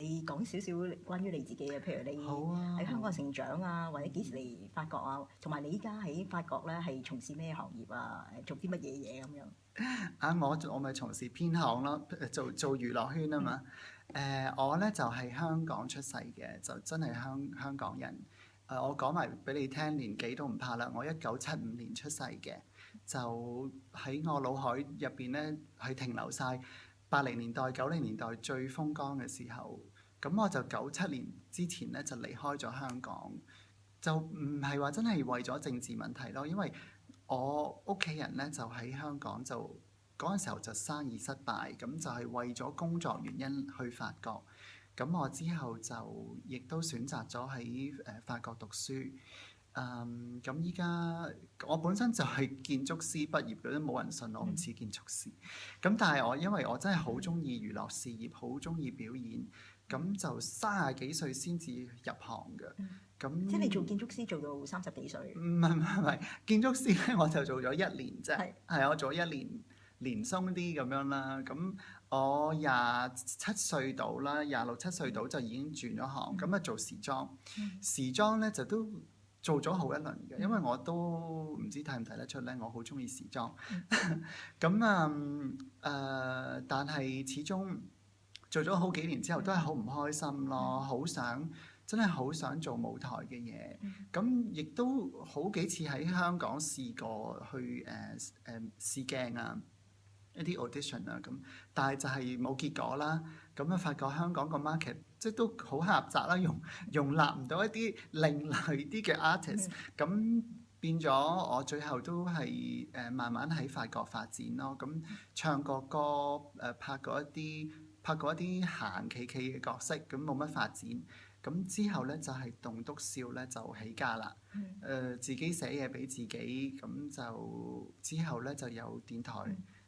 你講少少關於你自己嘅，譬如你喺香港成長啊，或者幾時嚟法國啊，同埋你依家喺法國咧係從事咩行業啊？做啲乜嘢嘢咁樣？我咪從事編行咯，做娛樂圈啊嘛。我咧就係香港出世嘅，就真係香港人。我講埋俾你聽，年紀都唔怕啦。我1975年出世嘅，就喺我腦海入邊咧係停留晒80年代、90年代最風光嘅時候。咁我就97年之前咧就離開咗香港，就唔係話真係為咗政治問題咯，因為我屋企人咧就喺香港，就嗰陣時候就生意失敗，咁就係為咗工作原因去法國。咁我之後就亦都選擇咗喺法國讀書。咁依家我本身就係建築師畢業嘅，都冇人信我唔似建築師。咁但係因為我真係好中意娛樂事業，好中意表演，咁就30幾歲先至入行嘅。即係你做建築師做到30幾歲？唔係，建築師咧我就做咗1年啫，係我做咗1年，年鬆啲咁樣啦。咁我27歲到啦，26、7歲到就已經轉咗行，咁啊做時裝。時裝咧就都做咗好一輪嘅，因為我都唔知睇唔睇得出咧，我好中意時裝。咁但係始終做咗好幾年之後，都係好唔開心咯，真係好想做舞台嘅嘢。咁亦都好幾次喺香港試過去試鏡啊，一啲 audition 啊咁，但係就係冇結果啦。咁發覺香港個 market 即係都好狹窄啦，容納唔到一啲另類啲嘅 artist。咁變咗我最後都係慢慢喺法國發展咯。咁唱過歌，拍過一啲行企企嘅角色，咁冇乜發展。咁之後咧就係棟篤笑咧就起家啦。自己寫嘢俾自己，咁就之後咧就有電台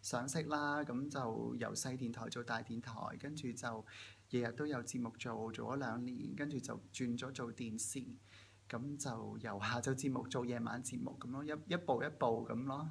賞識啦。咁就由細電台做大電台，跟住就日日都有節目做咗2年，跟住就轉咗做電視。咁就由下晝節目做夜晚節目咁咯，一步一步咁咯。